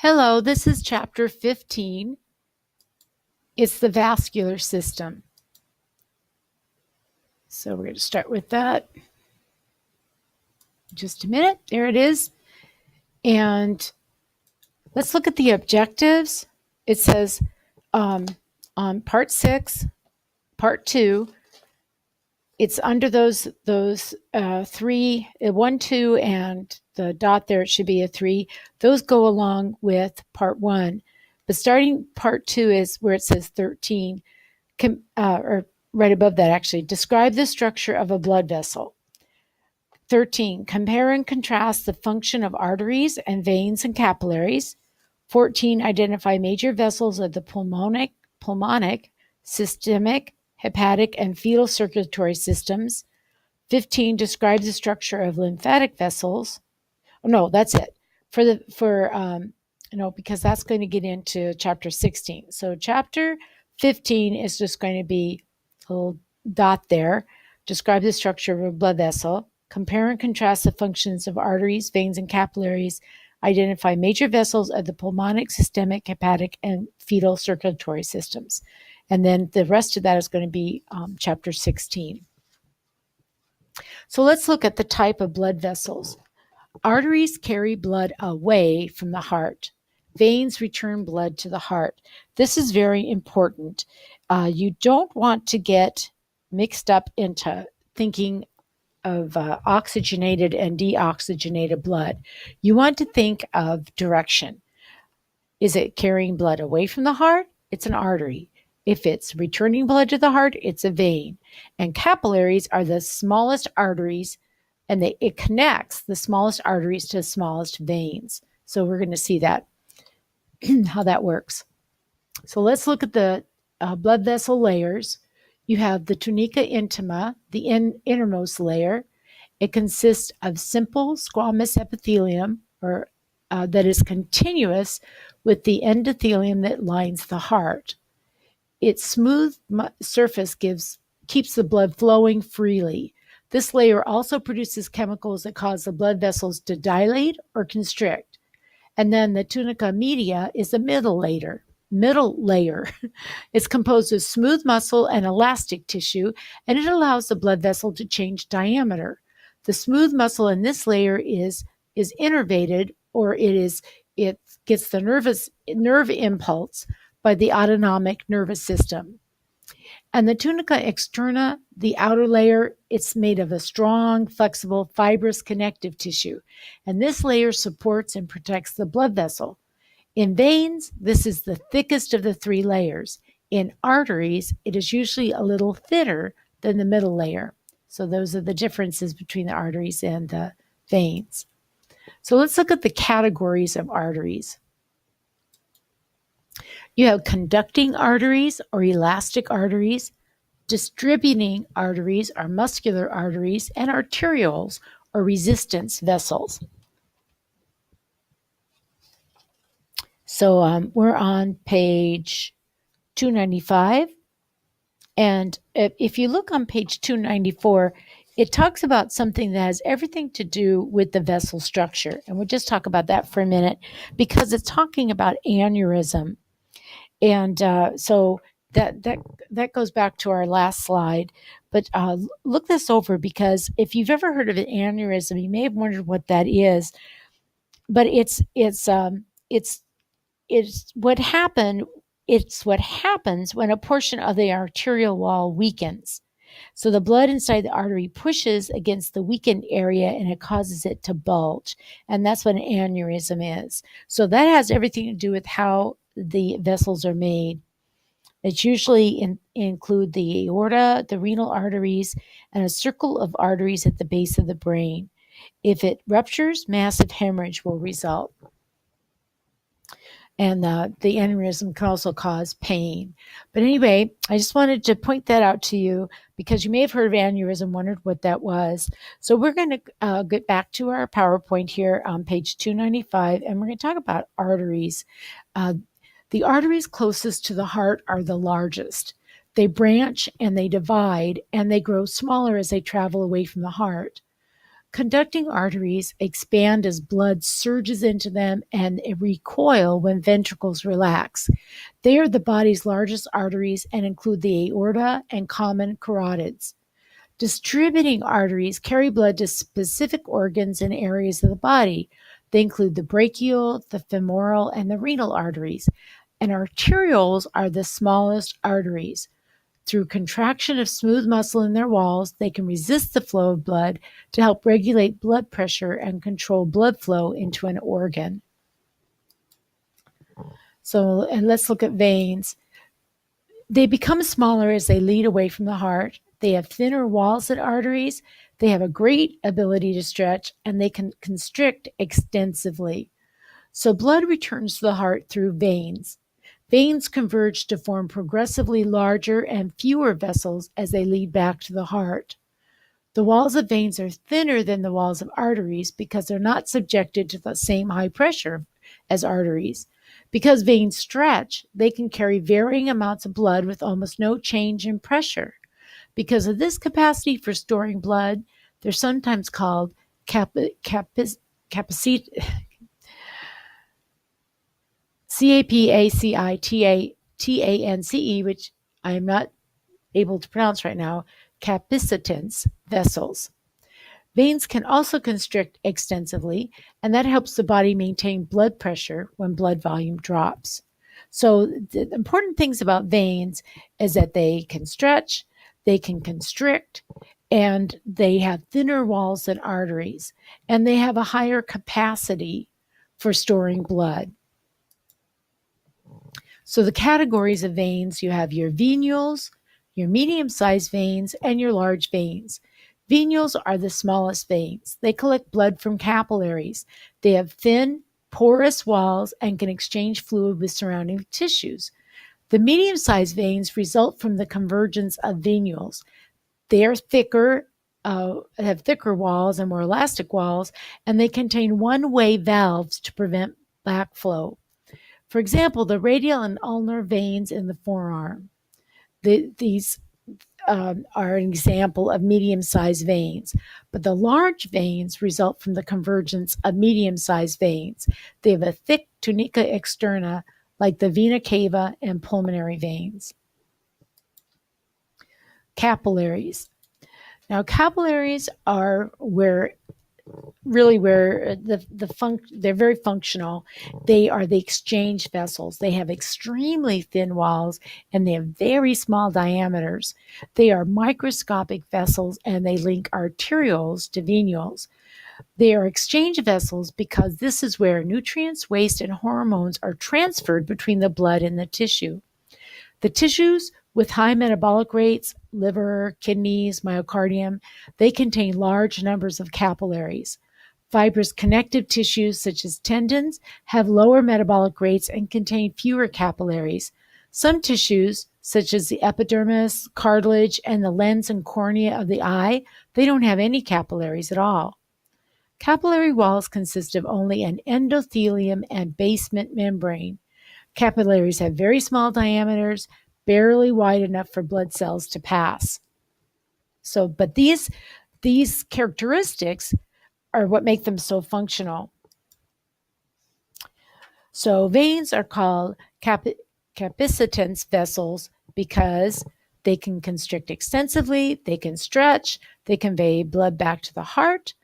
Hello, this is chapter 15. It's the vascular system. So we're going to start with that. Just a minute. There it is. And let's look at the objectives. It says on part 6, part 2, it's under those three, 1, 2, and the dot there, it should be a 3. Those go along with part 1. But starting part 2 is where it says 13, or right above that actually, describe the structure of a blood vessel. 13, compare and contrast the function of arteries and veins and capillaries. 14, identify major vessels of the pulmonic, systemic, hepatic, and fetal circulatory systems. 15, describe the structure of lymphatic vessels. Oh, no, that's it. Because that's going to get into chapter 16. So chapter 15 is just going to be a little dot there. Describe the structure of a blood vessel. Compare and contrast the functions of arteries, veins, and capillaries. Identify major vessels of the pulmonic, systemic, hepatic, and fetal circulatory systems. And then the rest of that is going to be chapter 16. So let's look at the type of blood vessels. Arteries carry blood away from the heart. Veins return blood to the heart. This is very important. You don't want to get mixed up into thinking of oxygenated and deoxygenated blood. You want to think of direction. Is it carrying blood away from the heart? It's an artery. If it's returning blood to the heart, it's a vein. And capillaries are the smallest arteries, and it connects the smallest arteries to the smallest veins. So we're going to see that, how that works. So let's look at the blood vessel layers. You have the tunica intima, the innermost layer. It consists of simple squamous epithelium, or that is continuous with the endothelium that lines the heart. Its smooth surface keeps the blood flowing freely. This layer also produces chemicals that cause the blood vessels to dilate or constrict. And then the tunica media is the middle layer. It's composed of smooth muscle and elastic tissue, and it allows the blood vessel to change diameter. The smooth muscle in this layer is innervated, or it gets the nerve impulse by the autonomic nervous system. And the tunica externa, the outer layer, it's made of a strong, flexible, fibrous connective tissue. And this layer supports and protects the blood vessel. In veins, this is the thickest of the 3 layers. In arteries, it is usually a little thinner than the middle layer. So those are the differences between the arteries and the veins. So let's look at the categories of arteries. You have conducting arteries or elastic arteries, distributing arteries or muscular arteries, and arterioles or resistance vessels. So we're on page 295. And if you look on page 294, it talks about something that has everything to do with the vessel structure. And we'll just talk about that for a minute because it's talking about aneurysm. And so that goes back to our last slide. But look this over, because if you've ever heard of an aneurysm, you may have wondered what that is. But it's what happens when a portion of the arterial wall weakens. So the blood inside the artery pushes against the weakened area and it causes it to bulge. And that's what an aneurysm is. So that has everything to do with how the vessels are made. It usually include the aorta, the renal arteries, and a circle of arteries at the base of the brain. If it ruptures, massive hemorrhage will result. And the aneurysm can also cause pain. But anyway, I just wanted to point that out to you because you may have heard of aneurysm, wondered what that was. So we're going to get back to our PowerPoint here on page 295, and we're going to talk about arteries. The arteries closest to the heart are the largest. They branch and they divide, and they grow smaller as they travel away from the heart. Conducting arteries expand as blood surges into them and recoil when ventricles relax. They are the body's largest arteries and include the aorta and common carotids. Distributing arteries carry blood to specific organs and areas of the body. They include the brachial, the femoral, and the renal arteries. And arterioles are the smallest arteries. Through contraction of smooth muscle in their walls, they can resist the flow of blood to help regulate blood pressure and control blood flow into an organ. So, and let's look at veins. They become smaller as they lead away from the heart. They have thinner walls than arteries. They have a great ability to stretch, and they can constrict extensively. So blood returns to the heart through veins. Veins converge to form progressively larger and fewer vessels as they lead back to the heart. The walls of veins are thinner than the walls of arteries because they're not subjected to the same high pressure as arteries. Because veins stretch, they can carry varying amounts of blood with almost no change in pressure. Because of this capacity for storing blood, they're sometimes called capacitance, which I am not able to pronounce right now, capacitance vessels. Veins can also constrict extensively, and that helps the body maintain blood pressure when blood volume drops. So the important things about veins is that they can stretch, they can constrict, and they have thinner walls than arteries, and they have a higher capacity for storing blood. So the categories of veins, you have your venules, your medium-sized veins, and your large veins. Venules are the smallest veins. They collect blood from capillaries. They have thin, porous walls and can exchange fluid with surrounding tissues. The medium-sized veins result from the convergence of venules. They are thicker, have thicker walls and more elastic walls, and they contain one-way valves to prevent backflow. For example, the radial and ulnar veins in the forearm. These are an example of medium-sized veins, but the large veins result from the convergence of medium-sized veins. They have a thick tunica externa like the vena cava and pulmonary veins. Capillaries. Now, capillaries are where they're very functional. They are the exchange vessels. They have extremely thin walls and they have very small diameters. They are microscopic vessels and they link arterioles to venules. They are exchange vessels because this is where nutrients, waste, and hormones are transferred between the blood and the tissue. The tissues with high metabolic rates, liver, kidneys, myocardium, they contain large numbers of capillaries. Fibrous connective tissues such as tendons have lower metabolic rates and contain fewer capillaries. Some tissues, such as the epidermis, cartilage, and the lens and cornea of the eye, they don't have any capillaries at all. Capillary walls consist of only an endothelium and basement membrane. Capillaries have very small diameters, barely wide enough for blood cells to pass. So, but these characteristics are what make them so functional. So veins are called capacitance vessels because they can constrict extensively, they can stretch, they convey blood back to the heart,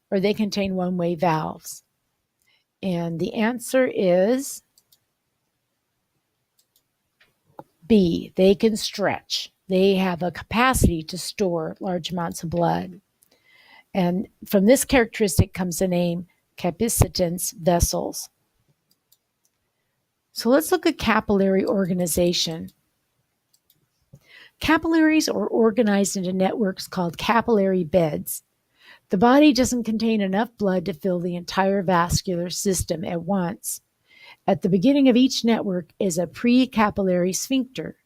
or they contain one-way valves. And the answer is B, they can stretch. They have a capacity to store large amounts of blood. And from this characteristic comes the name capacitance vessels. So let's look at capillary organization. Capillaries are organized into networks called capillary beds. The body doesn't contain enough blood to fill the entire vascular system at once. At the beginning of each network is a precapillary sphincter.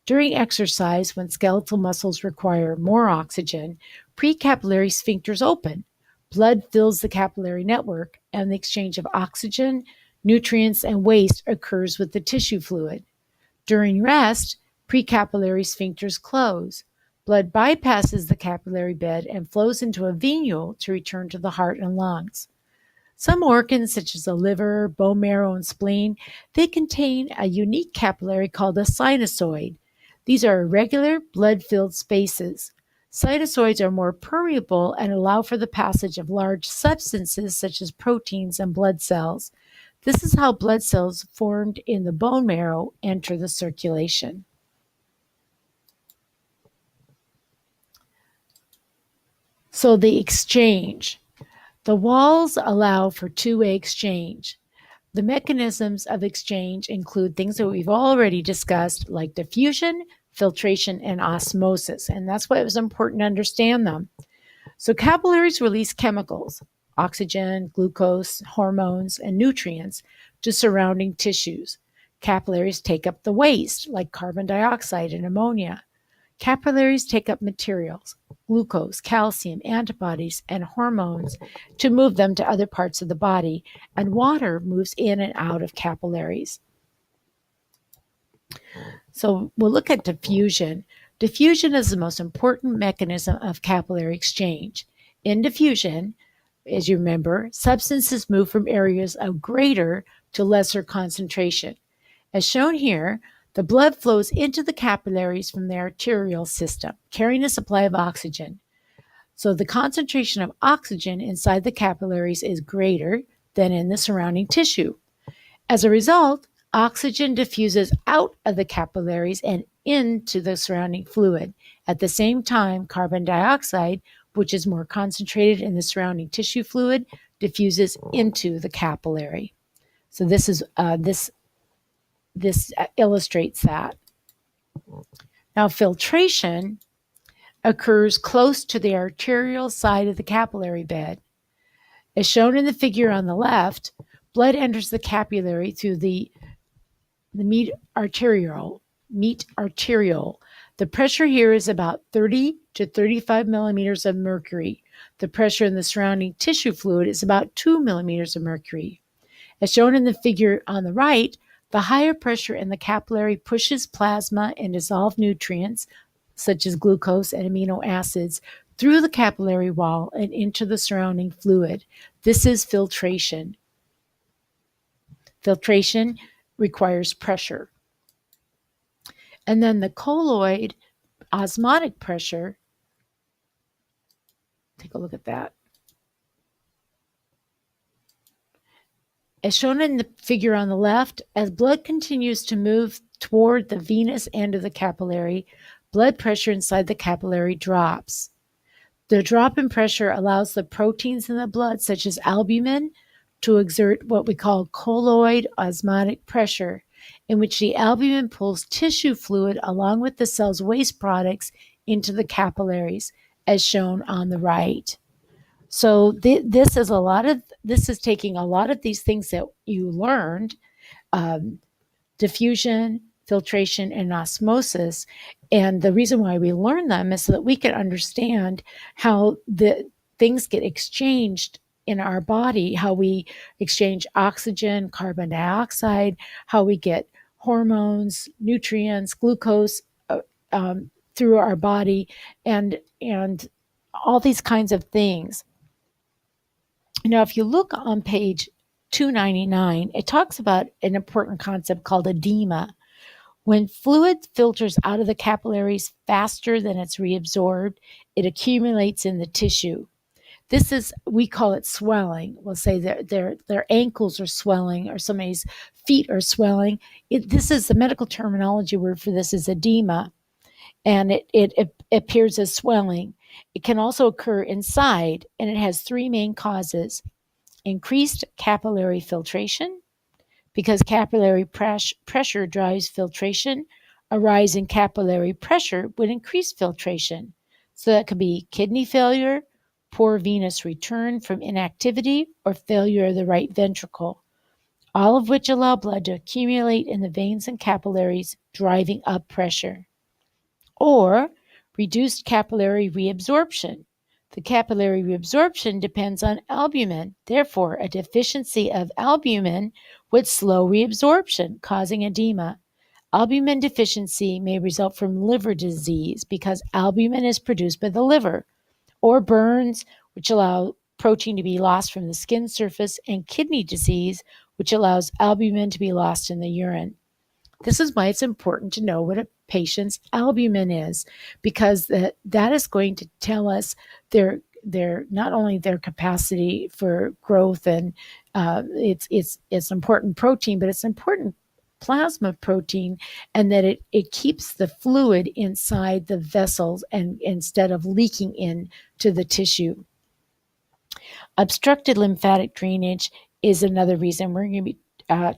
During exercise, when skeletal muscles require more oxygen, precapillary sphincters open. Blood fills the capillary network, and the exchange of oxygen, nutrients, and waste occurs with the tissue fluid. During rest, precapillary sphincters close. Blood bypasses the capillary bed and flows into a venule to return to the heart and lungs. Some organs, such as the liver, bone marrow, and spleen, they contain a unique capillary called a sinusoid. These are irregular, blood-filled spaces. Sinusoids are more permeable and allow for the passage of large substances such as proteins and blood cells. This is how blood cells formed in the bone marrow enter the circulation. So the exchange. The walls allow for two-way exchange. The mechanisms of exchange include things that we've already discussed, like diffusion, filtration, and osmosis. And that's why it was important to understand them. So capillaries release chemicals, oxygen, glucose, hormones, and nutrients to surrounding tissues. Capillaries take up the waste, like carbon dioxide and ammonia. Capillaries take up materials, glucose, calcium, antibodies, and hormones to move them to other parts of the body, and water moves in and out of capillaries. So we'll look at diffusion. Diffusion is the most important mechanism of capillary exchange. In diffusion, as you remember, substances move from areas of greater to lesser concentration. As shown here, the blood flows into the capillaries from the arterial system, carrying a supply of oxygen. So the concentration of oxygen inside the capillaries is greater than in the surrounding tissue. As a result, oxygen diffuses out of the capillaries and into the surrounding fluid. At the same time, carbon dioxide, which is more concentrated in the surrounding tissue fluid, diffuses into the capillary. So this illustrates that. Now, filtration occurs close to the arterial side of the capillary bed. As shown in the figure on the left, blood enters the capillary through the meat arteriole. The pressure here is about 30 to 35 millimeters of mercury. The pressure in the surrounding tissue fluid is about 2 millimeters of mercury. As shown in the figure on the right, the higher pressure in the capillary pushes plasma and dissolved nutrients, such as glucose and amino acids, through the capillary wall and into the surrounding fluid. This is filtration. Filtration requires pressure. And then the colloid osmotic pressure, take a look at that. As shown in the figure on the left, as blood continues to move toward the venous end of the capillary, blood pressure inside the capillary drops. The drop in pressure allows the proteins in the blood, such as albumin, to exert what we call colloid osmotic pressure, in which the albumin pulls tissue fluid along with the cell's waste products into the capillaries, as shown on the right. So this is taking a lot of these things that you learned, diffusion, filtration, and osmosis. And the reason why we learn them is so that we can understand how the things get exchanged in our body, how we exchange oxygen, carbon dioxide, how we get hormones, nutrients, glucose through our body, and all these kinds of things. Now, if you look on page 299, it talks about an important concept called edema. When fluid filters out of the capillaries faster than it's reabsorbed, it accumulates in the tissue. We call it swelling. We'll say their ankles are swelling or somebody's feet are swelling. This is the medical terminology word for this is edema, and it appears as swelling. It can also occur inside, and it has three main causes: increased capillary filtration, because capillary pressure drives filtration. A rise in capillary pressure would increase filtration. So that could be kidney failure, poor venous return from inactivity, or failure of the right ventricle, all of which allow blood to accumulate in the veins and capillaries, driving up pressure. Or reduced capillary reabsorption. The capillary reabsorption depends on albumin. Therefore, a deficiency of albumin would slow reabsorption, causing edema. Albumin deficiency may result from liver disease because albumin is produced by the liver, or burns, which allow protein to be lost from the skin surface, and kidney disease, which allows albumin to be lost in the urine. This is why it's important to know what a patient's albumin is, because that is going to tell us their not only their capacity for growth, and it's important protein, but it's important plasma protein, and that it keeps the fluid inside the vessels and instead of leaking into the tissue. Obstructed lymphatic drainage is another reason. We're going to be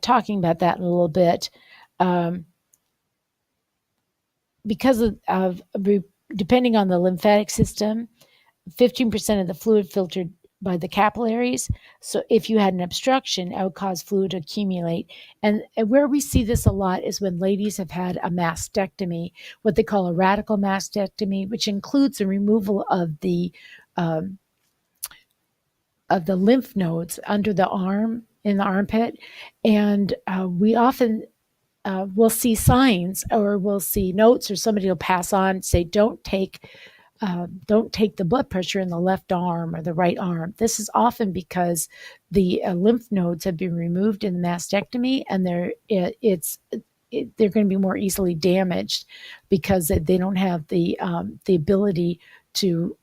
talking about that in a little bit. Because of depending on the lymphatic system, 15% of the fluid filtered by the capillaries. So if you had an obstruction, it would cause fluid to accumulate. And where we see this a lot is when ladies have had a mastectomy, what they call a radical mastectomy, which includes the removal of the lymph nodes under the arm, in the armpit. And we often we'll see signs, or we'll see notes, or somebody will pass on, say, don't take the blood pressure in the left arm or the right arm. This is often because the lymph nodes have been removed in the mastectomy, and they're going to be more easily damaged because they don't have the ability to,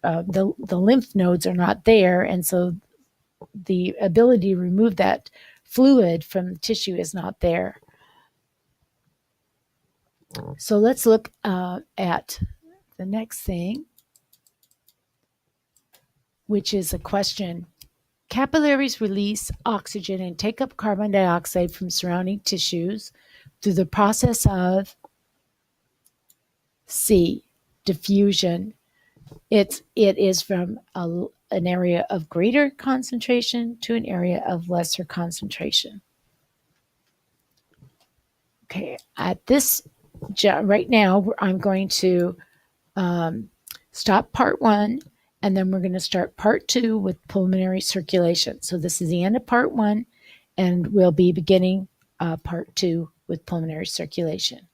the lymph nodes are not there, and so the ability to remove that fluid from the tissue is not there. So let's look at the next thing, which is a question. Capillaries release oxygen and take up carbon dioxide from surrounding tissues through the process of C, diffusion. It is from an area of greater concentration to an area of lesser concentration. Okay, at this right now, I'm going to stop part 1, and then we're going to start part 2 with pulmonary circulation. So this is the end of part 1, and we'll be beginning part 2 with pulmonary circulation.